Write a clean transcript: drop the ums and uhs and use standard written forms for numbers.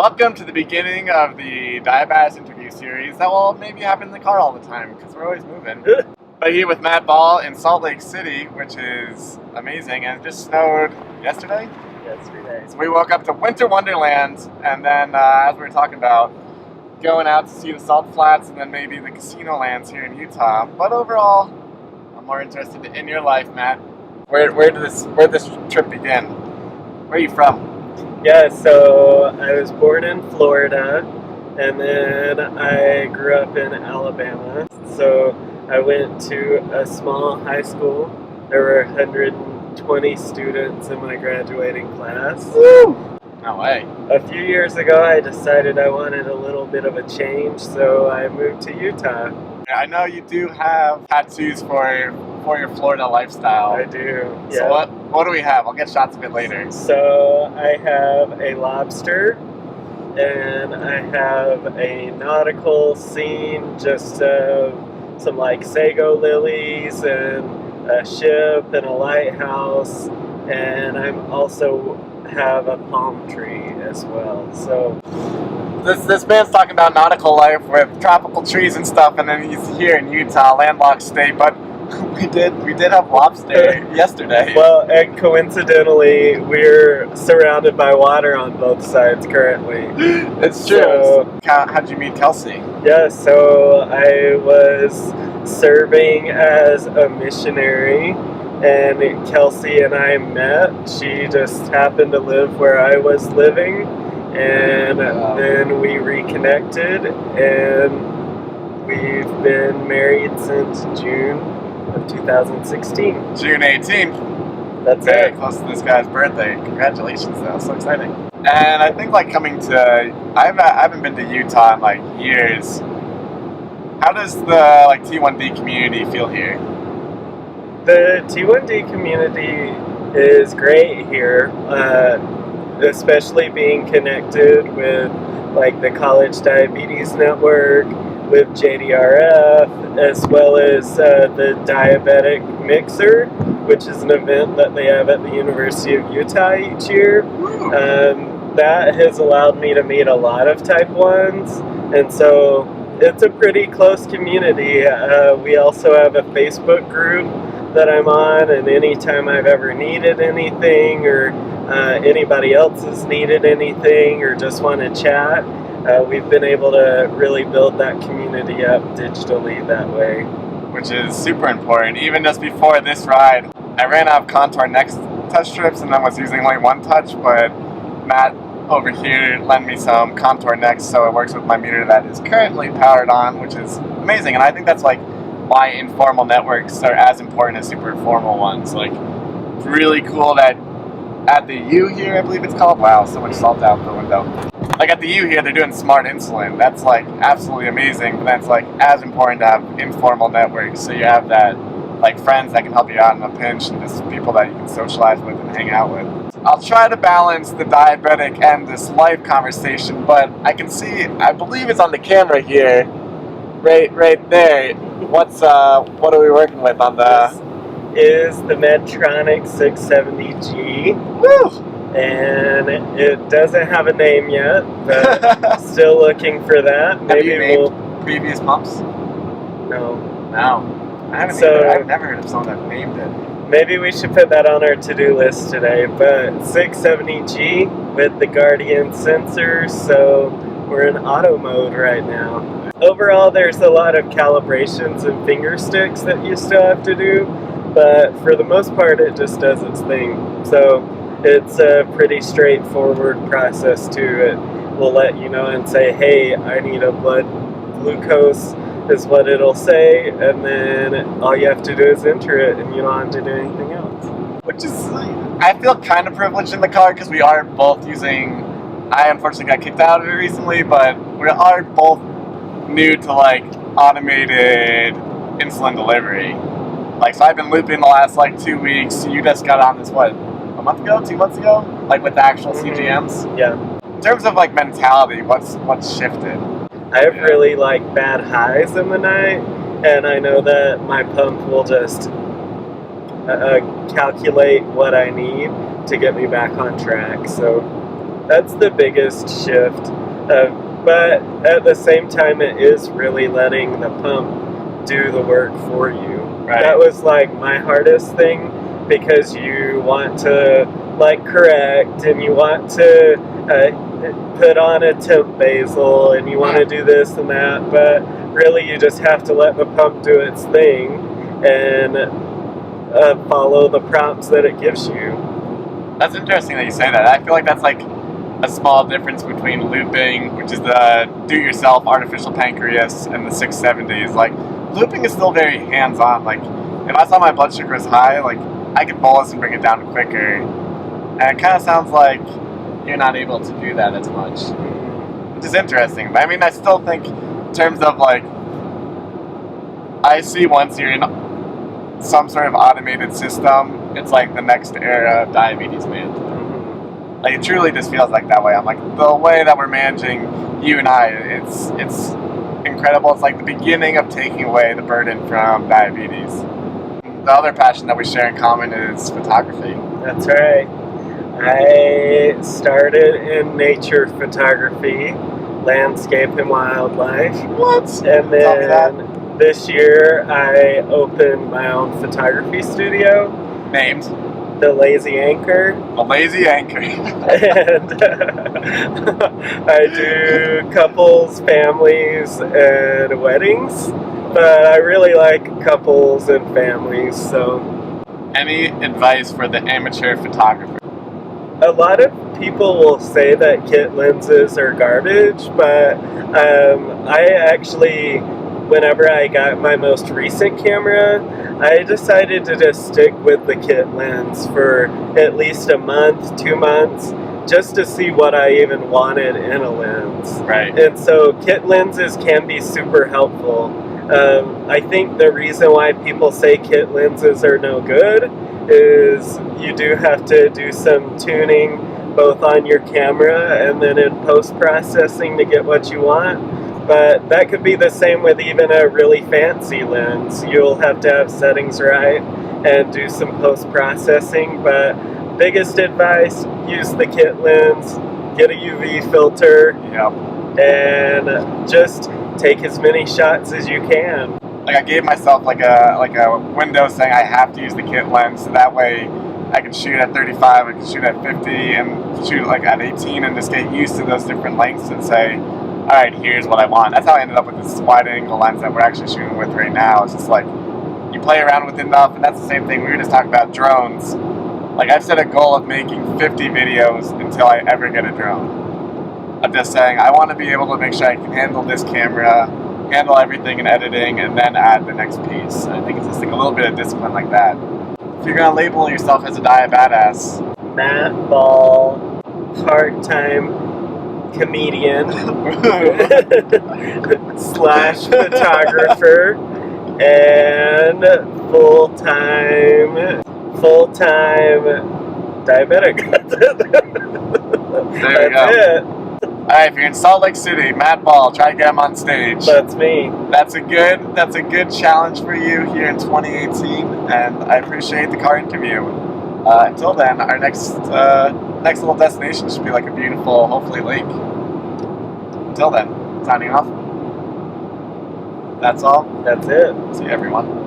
Welcome to the beginning of the Diabadass interview series that will maybe happen in the car all the time because we're always moving. But here with Matt Ball in Salt Lake City, which is amazing, and it just snowed yesterday? Yesterday. So we woke up to winter wonderland, and then as we were talking about, going out to see the salt flats and then maybe the casino lands here in Utah. But overall, I'm more interested in your life, Matt. Where did this trip begin? Where are you from? Yeah, so I was born in Florida, and then I grew up in Alabama. So I went to a small high school. There were 120 students in my graduating class. Woo! No way. A few years ago, I decided I wanted a little bit of a change, so I moved to Utah. I know you do have tattoos for your Florida lifestyle. I do. Yeah. So what do we have? I'll get shots of it later. So I have a lobster, and I have a nautical scene, just some like sago lilies and a ship and a lighthouse, and I'm also have a palm tree as well. So this man's talking about nautical life with tropical trees and stuff, and then he's here in Utah, landlocked state, but we did have lobster yesterday. Well, and coincidentally, we're surrounded by water on both sides currently. It's true. So, how'd you meet Kelsey? Yeah, so I was serving as a missionary, and Kelsey and I met. She just happened to live where I was living, and then we reconnected, and we've been married since June of 2016. June 18th. That's very it. Close to this guy's birthday. Congratulations, though. So exciting. And I think like coming to, I haven't been to Utah in like years. How does the like T1D community feel here? The T1D community is great here, especially being connected with like the College Diabetes Network, with JDRF, as well as the Diabetic Mixer, which is an event that they have at the University of Utah each year. That has allowed me to meet a lot of type 1s, and so it's a pretty close community. We also have a Facebook group that I'm on, and anytime I've ever needed anything, or anybody else has needed anything, or just want to chat, we've been able to really build that community up digitally that way. Which is super important. Even just before this ride, I ran out of Contour Next touch strips and then was using only one touch, but Matt over here lent me some Contour Next, so it works with my meter that is currently powered on, which is amazing. And I think that's like why informal networks are as important as super formal ones. Like, it's really cool that at the U here, I believe it's called. Wow, so much salt out the window. Like at the U here, they're doing smart insulin. That's like absolutely amazing. But that's like as important to have informal networks. So you have that like friends that can help you out in a pinch, and just people that you can socialize with and hang out with. I'll try to balance the diabetic and this life conversation, but I can see, I believe it's on the camera here, right there. What are we working with on the? This is the Medtronic 670G. Woo! And it doesn't have a name yet, but still looking for that. Maybe we'll previous pumps. No. I haven't. I've never heard of someone that named it. Maybe we should put that on our to-do list today. But 670G with the Guardian sensors, so we're in auto mode right now. Overall, there's a lot of calibrations and finger sticks that you still have to do, but for the most part, it just does its thing. So it's a pretty straightforward process to it. We'll let you know and say, hey, I need a blood glucose, is what it'll say, and then all you have to do is enter it, and you don't have to do anything else. Which is, I feel kind of privileged in the car because we are both using, I unfortunately got kicked out of it recently, but we are both new to like automated insulin delivery. Like, so I've been looping the last like 2 weeks. You just got on this, what, a month ago, 2 months ago? Like with the actual CGMs? Yeah. In terms of like mentality, what's shifted? I have really like bad highs in the night, and I know that my pump will just calculate what I need to get me back on track. So That's the biggest shift. But at the same time, it is really letting the pump do the work for you. Right. That was like my hardest thing, because you want to like correct, and you want to put on a temp basal, and you want to do this and that, but really you just have to let the pump do its thing and follow the prompts that it gives you. That's interesting that you say that. I feel like that's like a small difference between looping, which is the do-yourself artificial pancreas, and the 670 is like, looping is still very hands-on. Like, if I saw my blood sugar was high, like, I could bolus and bring it down quicker. And it kind of sounds like you're not able to do that as much, which is interesting. But I mean, I still think in terms of like, I see once you're in some sort of automated system, it's like the next era of diabetes management. Like, it truly just feels like that way. I'm like, the way that we're managing you and I, it's incredible. It's like the beginning of taking away the burden from diabetes. The other passion that we share in common is photography. That's right. I started in nature photography, landscape and wildlife. What? And then this year I opened my own photography studio. Named? The Lazy Anchor. The Lazy Anchor. And I do couples, families, and weddings. But I really like couples and families, so. Any advice for the amateur photographer? A lot of people will say that kit lenses are garbage, but I actually, whenever I got my most recent camera, I decided to just stick with the kit lens for at least a month, 2 months, just to see what I even wanted in a lens. Right. And so kit lenses can be super helpful. I think the reason why people say kit lenses are no good is you do have to do some tuning both on your camera and then in post-processing to get what you want. But that could be the same with even a really fancy lens. You'll have to have settings right and do some post-processing. But biggest advice, use the kit lens, get a UV filter, and just take as many shots as you can. Like, I gave myself like a window saying I have to use the kit lens, so that way I can shoot at 35, I can shoot at 50, and shoot like at 18, and just get used to those different lengths and say, all right, here's what I want. That's how I ended up with this wide angle lens that we're actually shooting with right now. It's just like, you play around with enough, and that's the same thing. We were just talking about drones. Like, I've set a goal of making 50 videos until I ever get a drone. I'm just saying, I want to be able to make sure I can handle this camera, handle everything in editing, and then add the next piece. I think it's just like a little bit of discipline like that. If you're going to label yourself as a diabadass, Matt Ball, part-time comedian slash photographer, and full-time diabetic. There you go. Alright, if you're in Salt Lake City, Matt Ball, try to get him on stage. That's me. That's a good challenge for you here in 2018, and I appreciate the car interview. Until then, our next little destination should be like a beautiful, hopefully, lake. Until then, signing off. That's all. That's it. See you, everyone.